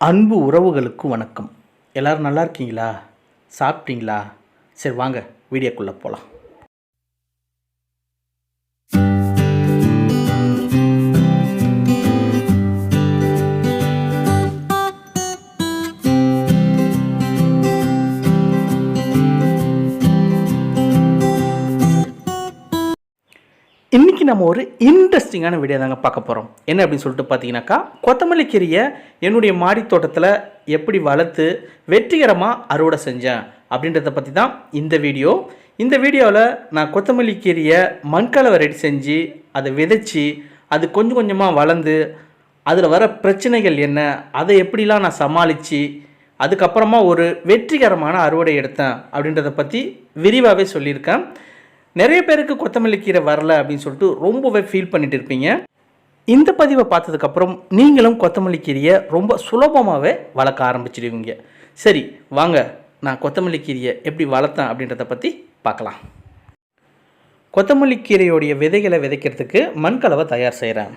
அன்பு உறவுகளுக்கு வணக்கம். எல்லோரும் நல்லா இருக்கீங்களா? சாப்பிட்டீங்களா? சரி வாங்க வீடியோக்குள்ளே போகலாம். இன்றைக்கி நம்ம ஒரு இன்ட்ரெஸ்டிங்கான வீடியோ தாங்க பார்க்க போகிறோம். என்ன அப்படின்னு சொல்லிட்டு பார்த்தீங்கன்னாக்கா, கொத்தமல்லி கீரையை என்னுடைய மாடி தோட்டத்தில் எப்படி வளர்த்து வெற்றிகரமாக அறுவடை செஞ்சேன் அப்படின்றத பற்றி தான் இந்த வீடியோ. இந்த வீடியோவில் நான் கொத்தமல்லி கீரையை மண்கலவை ரெடி செஞ்சு அதை விதைச்சி அது கொஞ்சம் கொஞ்சமாக வளர்ந்து அதில் வர பிரச்சனைகள் என்ன, அதை எப்படிலாம் நான் சமாளித்து அதுக்கப்புறமா ஒரு வெற்றிகரமான அறுவடை எடுத்தேன் அப்படின்றத பற்றி விரிவாகவே சொல்லியிருக்கேன். நிறைய பேருக்கு கொத்தமல்லி கீரை வரல அப்படின்னு சொல்லிட்டு ரொம்பவே ஃபீல் பண்ணிட்டு இருப்பீங்க. இந்த பதிவை பார்த்ததுக்கப்புறம் நீங்களும் கொத்தமல்லி கீரையை ரொம்ப சுலபமாகவே வளர்க்க ஆரம்பிச்சிடுவீங்க. சரி வாங்க, நான் கொத்தமல்லி கீரையை எப்படி வளர்த்தேன் அப்படின்றத பற்றி பார்க்கலாம். கொத்தமல்லி கீரையோடைய விதைகளை விதைக்கிறதுக்கு மண்கலவை தயார் செய்கிறேன்.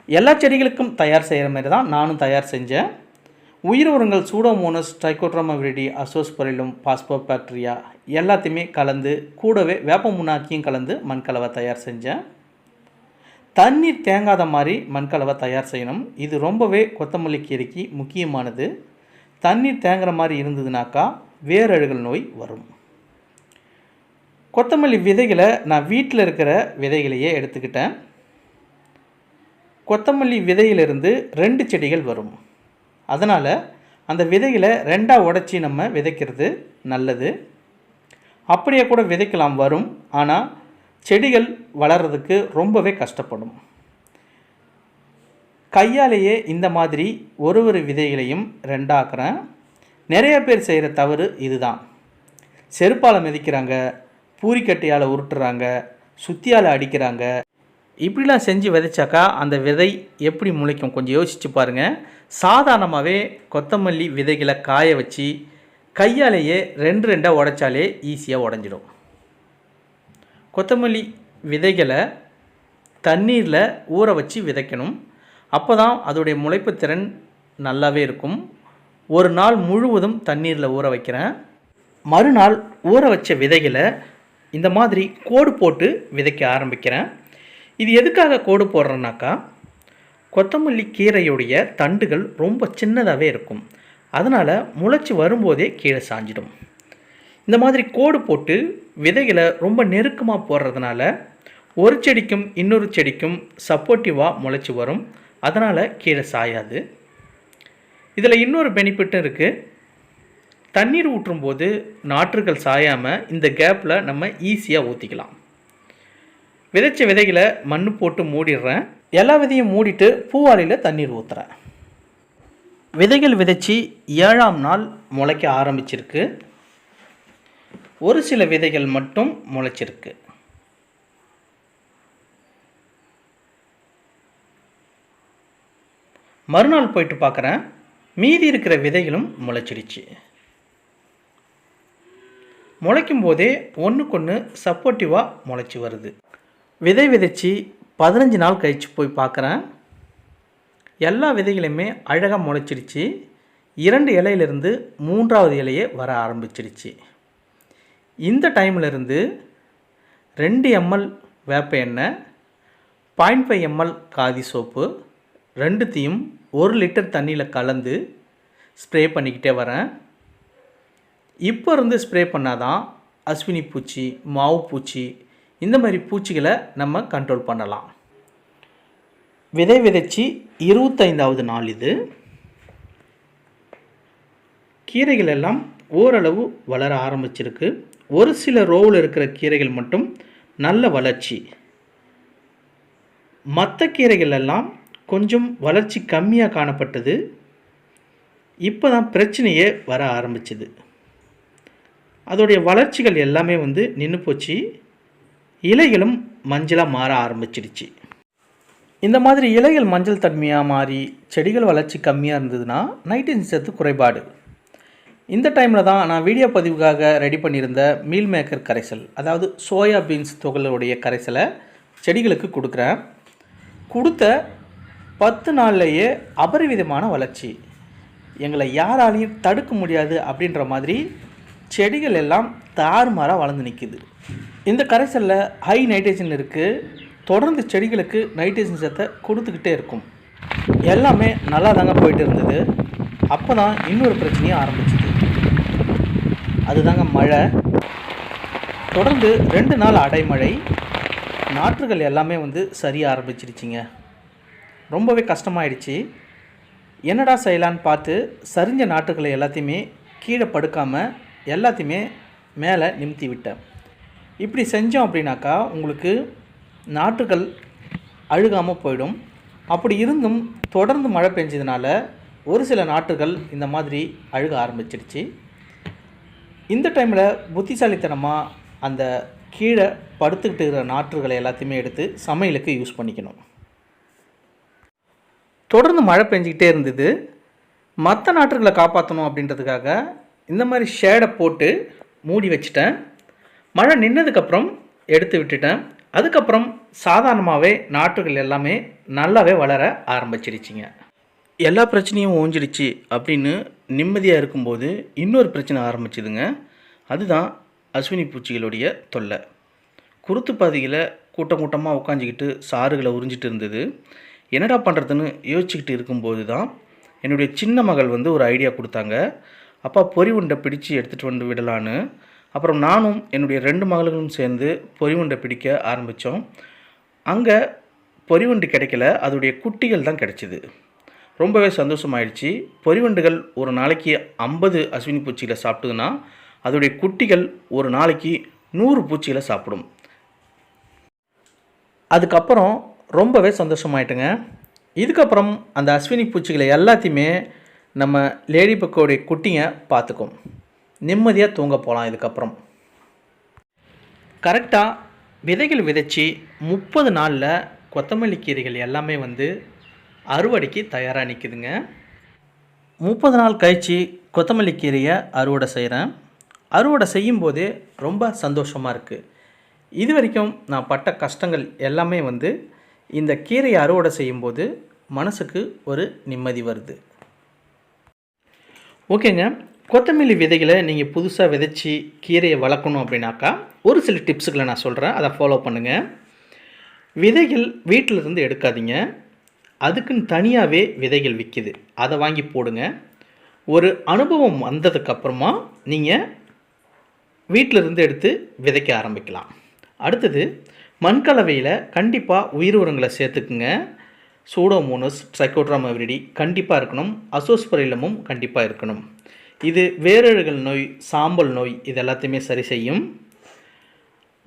எல்லா செடிகளுக்கும் தயார் செய்கிற மாதிரி தான் நானும் தயார் செஞ்சேன். உயிர் உரங்கள் சூடோமோனஸ், ட்ரைகோட்ரோமா விரிடி, அசோஸ்பரிலும், பாஸ்போபாக்டீரியா எல்லாத்தையுமே கலந்து கூடவே வேப்ப முன்னாக்கியும் கலந்து மண்கலவை தயார் செஞ்சேன். தண்ணீர் தேங்காத மாதிரி மண்கலவை தயார் செய்யணும். இது ரொம்பவே கொத்தமல்லி கீரைக்கு முக்கியமானது. தண்ணீர் தேங்குற மாதிரி இருந்ததுனாக்கா வேரழுகல் நோய் வரும். கொத்தமல்லி விதைகளை நான் வீட்டில் இருக்கிற விதைகளையே எடுத்துக்கிட்டேன். கொத்தமல்லி விதையிலிருந்து 2 செடிகள் வரும். அதனால் அந்த விதைகளை 2ஆக உடைச்சி நம்ம விதைக்கிறது நல்லது. அப்படியே கூட விதைக்கலாம், வரும். ஆனால் செடிகள் வளர்கிறதுக்கு ரொம்பவே கஷ்டப்படும். கையாலேயே இந்த மாதிரி ஒரு விதைகளையும் 2ஆக்குறேன். நிறைய பேர் செய்கிற தவறு இதுதான். செருப்பால் மிதிக்கிறாங்க, பூரிக்கட்டையால் உருட்டுறாங்க, சுத்தியால் அடிக்கிறாங்க. இப்படிலாம் செஞ்சு விதைச்சாக்கா அந்த விதை எப்படி முளைக்கும்? கொஞ்சம் யோசித்து பாருங்கள். சாதாரணமாகவே கொத்தமல்லி விதைகளை காய வச்சு கையாலேயே 2ஆக உடைச்சாலே ஈஸியாக உடஞ்சிடும். கொத்தமல்லி விதைகளை தண்ணீரில் ஊற வச்சு விதைக்கணும். அப்போ தான் அதோடைய முளைப்பு திறன் நல்லாவே இருக்கும். ஒரு நாள் முழுவதும் தண்ணீரில் ஊற வைக்கிறேன். மறுநாள் ஊற வச்ச விதைகளை இந்த மாதிரி கோடு போட்டு விதைக்க ஆரம்பிக்கிறேன். இது எதுக்காக கோடு போடுறேன்னாக்கா, கொத்தமல்லி கீரையுடைய தண்டுகள் ரொம்ப சின்னதாகவே இருக்கும். அதனால் முளைச்சி வரும்போதே கீழே சாஞ்சிடும். இந்த மாதிரி கோடு போட்டு விதைகளை ரொம்ப நெருக்கமாக போடுறதுனால ஒரு செடிக்கும் இன்னொரு செடிக்கும் சப்போர்ட்டிவாக முளைச்சி வரும். அதனால் கீழே சாயாது. இதில் இன்னொரு பெனிஃபிட்டும் இருக்குது. தண்ணீர் ஊற்றும்போது நாற்றுகள் சாயாமல் இந்த கேப்பில் நம்ம ஈஸியாக ஊற்றிக்கலாம். விதைச்ச விதைகளை மண் போட்டு மூடிடுறேன். எல்லா விதையும் மூடிட்டு பூவாளியில் தண்ணீர் ஊற்றுறேன். விதைகள் விதைச்சி 7ஆம் நாள் முளைக்க ஆரம்பிச்சிருக்கு. ஒரு சில விதைகள் மட்டும் முளைச்சிருக்கு. மறுநாள் போயிட்டு பார்க்குறேன், மீதி இருக்கிற விதைகளும் முளைச்சிடுச்சு. முளைக்கும் போதே ஒன்றுக்கொன்று சப்போர்ட்டிவாக முளைச்சி வருது. விதை விதைச்சி 15 நாள் கழித்து போய் பார்க்குறேன். எல்லா விதைகளையுமே அழகாக முளைச்சிடுச்சு. 2 இலையிலிருந்து 3ஆவது இலையே வர ஆரம்பிச்சிடுச்சு. இந்த டைமிலிருந்து 2 ml வேப்ப எண்ணெய், 0.5 ml காதி சோப்பு 2த்தையும் 1 லிட்டர் தண்ணியில் கலந்து ஸ்ப்ரே பண்ணிக்கிட்டே வரேன். இப்போ இருந்து ஸ்ப்ரே பண்ணாதான் அஸ்வினி பூச்சி, மாவு பூச்சி இந்த மாதிரி பூச்சிகளை நம்ம கண்ட்ரோல் பண்ணலாம். விதை விதைச்சி 25ஆவது நாள் இது. கீரைகள் எல்லாம் ஓரளவு வளர ஆரம்பிச்சிருக்கு. ஒரு சில ரோவில் இருக்கிற கீரைகள் மட்டும் நல்ல வளர்ச்சி. மற்ற கீரைகள் எல்லாம் கொஞ்சம் வளர்ச்சி கம்மியாக காணப்பட்டது. இப்போ தான் பிரச்சனையே வர ஆரம்பிச்சுது. அதோடைய வளர்ச்சிகள் எல்லாமே நின்று போச்சு. இலைகளும் மஞ்சளாக மாற ஆரம்பிச்சிடுச்சு. இந்த மாதிரி இலைகள் மஞ்சள் தன்மையாக மாறி செடிகள் வளர்ச்சி கம்மியாக இருந்ததுன்னா நைட்ரஜன் சத்து குறைபாடு. இந்த டைமில் தான் நான் வீடியோ பதிவுக்காக ரெடி பண்ணியிருந்த மீல் மேக்கர் கரைசல், அதாவது சோயா பீன்ஸ் துகளுடைய கரைசலை செடிகளுக்கு கொடுக்குறேன். கொடுத்த 10 நாள்லேயே அபரிவிதமான வளர்ச்சி. எங்களை யாராலையும் தடுக்க முடியாது அப்படின்ற மாதிரி செடிகள் எல்லாம் தாறுமாறாக வளர்ந்து நிற்குது. இந்த கரைசலில் ஹை நைட்ரஜன் இருக்குது. தொடர்ந்து செடிகளுக்கு நைட்ரஜன் சத்தை கொடுத்துக்கிட்டே இருக்கும். எல்லாமே நல்லா தாங்க போயிட்டு இருந்தது. அப்போ தான் இன்னொரு பிரச்சனையும் ஆரம்பிச்சிது. அதுதாங்க மழை. தொடர்ந்து 2 நாள் அடைமழை. நாற்றுகள் எல்லாமே சரிய ஆரம்பிச்சிருச்சிங்க. ரொம்பவே கஷ்டமாயிடுச்சு. என்னடா செய்யலான்னு பார்த்து சரிஞ்ச நாற்றுகளை எல்லாத்தையுமே கீழே படுக்காமல் எல்லாத்தையுமே மேலே நிமித்தி விட்டேன். இப்படி செஞ்சோம் அப்படின்னாக்கா உங்களுக்கு நாற்றுகள் அழுகாமல் போயிடும். அப்படி இருந்தும் தொடர்ந்து மழை பெஞ்சதுனால ஒரு சில நாற்றுகள் இந்த மாதிரி அழுக ஆரம்பிச்சிடுச்சு. இந்த டைமில் புத்திசாலித்தனமாக அந்த கீழே படுத்துக்கிட்டு இருக்கிற நாற்றுகளை எல்லாத்தையுமே எடுத்து சமையலுக்கு யூஸ் பண்ணிக்கணும். தொடர்ந்து மழை பெஞ்சிக்கிட்டே இருந்தது. மற்ற நாற்றுகளை காப்பாற்றணும் அப்படின்றதுக்காக இந்த மாதிரி ஷேடை போட்டு மூடி வச்சிட்டேன். மழை நின்னதுக்கப்புறம் எடுத்து விட்டுட்டேன். அதுக்கப்புறம் சாதாரணமாகவே நாற்றுகள் எல்லாமே நல்லாவே வளர ஆரம்பிச்சிடுச்சிங்க. எல்லா பிரச்சனையும் ஓஞ்சிடுச்சு அப்படின்னு நிம்மதியாக இருக்கும்போது இன்னொரு பிரச்சனை ஆரம்பிச்சிதுங்க. அதுதான் அஸ்வினி பூச்சிகளுடைய தொல்லை. குருத்து பாதையில் கூட்டமாக உட்காந்துக்கிட்டு சாறுகளை உறிஞ்சிட்டு இருந்தது. என்னடா பண்ணுறதுன்னு யோசிச்சுக்கிட்டு இருக்கும்போது தான் என்னுடைய சின்ன மகள் ஒரு ஐடியா கொடுத்தாங்க. அப்பா பொறி உண்டை பிடிச்சி எடுத்துகிட்டு விடலான்னு. அப்புறம் நானும் என்னுடைய 2 மகளும் சேர்ந்து பொறி உண்டை பிடிக்க ஆரம்பித்தோம். அங்கே பொறி உண்டு கிடைக்கல, அதோடைய குட்டிகள் தான் கிடைச்சிது. ரொம்பவே சந்தோஷமாயிடுச்சு. பொறிவண்டுகள் ஒரு நாளைக்கு 50 அஸ்வினி பூச்சிகளை சாப்பிட்டுதுன்னா அதோடைய குட்டிகள் ஒரு நாளைக்கு 100 பூச்சிகளை சாப்பிடும். அதுக்கப்புறம் ரொம்பவே சந்தோஷமாயிட்டுங்க. இதுக்கப்புறம் அந்த அஸ்வினி பூச்சிகளை எல்லாத்தையுமே நம்ம லேடி பக்கோடைய குட்டிங்க பார்த்துக்கும். நிம்மதியாக தூங்க போகலாம். இதுக்கப்புறம் கரெக்டாக விதைகள் விதைச்சி 30 நாளில் கொத்தமல்லி கீரைகள் எல்லாமே அறுவடைக்கு தயாராக நிற்குதுங்க. 30 நாள் கழித்து கொத்தமல்லி கீரையை அறுவடை செய்கிறேன். அறுவடை செய்யும்போதே ரொம்ப சந்தோஷமாக இருக்குது. இது வரைக்கும் நான் பட்ட கஷ்டங்கள் எல்லாமே இந்த கீரையை அறுவடை செய்யும்போது மனசுக்கு ஒரு நிம்மதி வருது. ஓகேங்க, கொத்தமல்லி விதைகளை நீங்கள் புதுசாக விதைச்சி கீரையை வளர்க்கணும் அப்படின்னாக்கா ஒரு சில டிப்ஸுகளை நான் சொல்கிறேன், அதை ஃபாலோ பண்ணுங்கள். விதைகள் வீட்டிலிருந்து எடுக்காதீங்க. அதுக்குன்னு தனியாகவே விதைகள் விற்கிது, அதை வாங்கி போடுங்க. ஒரு அனுபவம் வந்ததுக்கப்புறமா நீங்கள் வீட்டிலிருந்து எடுத்து விதைக்க ஆரம்பிக்கலாம். அடுத்தது மண்கலவையில் கண்டிப்பாக உயிர் உரங்களை சேர்த்துக்குங்க. சூடோமோனஸ், ட்ரைகோட்ராமா கண்டிப்பாக இருக்கணும். அசோஸ்பரிலமும் கண்டிப்பாக இருக்கணும். இது வேரழுகல் நோய், சாம்பல் நோய் இது எல்லாத்தையுமே சரி செய்யும்.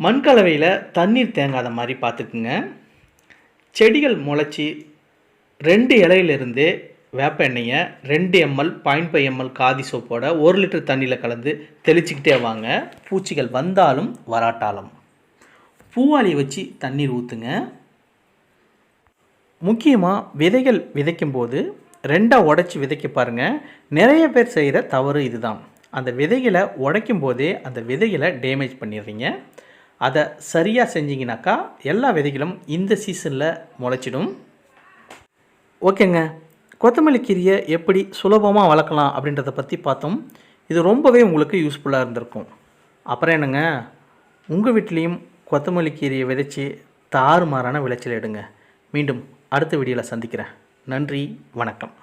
மண்கலவையில் தண்ணீர் தேங்காத மாதிரி பார்த்துக்குங்க. செடிகள் முளைச்சி 2 இலையிலிருந்து வேப்ப எண்ணெயை 2 ml 0.5 ml காதி சோப்போட 1 லிட்டர் தண்ணியில் கலந்து தெளிச்சிக்கிட்டே வாங்க. பூச்சிகள் வந்தாலும் வராட்டாலும். பூவாளியை வச்சு தண்ணீர் ஊற்றுங்க. முக்கியமாக விதைகள் விதைக்கும்போது 2ஆக உடைச்சி விதைக்க பாருங்கள். நிறைய பேர் செய்கிற தவறு இதுதான். அந்த விதைகளை உடைக்கும் போதே அந்த விதைகளை டேமேஜ் பண்ணிடுறீங்க. அதை சரியாக செஞ்சிங்கனாக்கா எல்லா விதைகளும் இந்த சீசனில் முளைச்சிடும். ஓகேங்க, கொத்தமல்லி கீரையை எப்படி சுலபமாக வளர்க்கலாம் அப்படின்றத பற்றி பார்த்தோம். இது ரொம்பவே உங்களுக்கு யூஸ்ஃபுல்லாக இருந்திருக்கும். அப்புறம் என்னங்க, உங்கள் வீட்லேயும் கொத்தமல்லி கீரையை விதைச்சி தாறுமாறான விளைச்சல் எடுங்க. மீண்டும் அடுத்த வீடியோவில் சந்திக்கிறேன். நன்றி, வணக்கம்.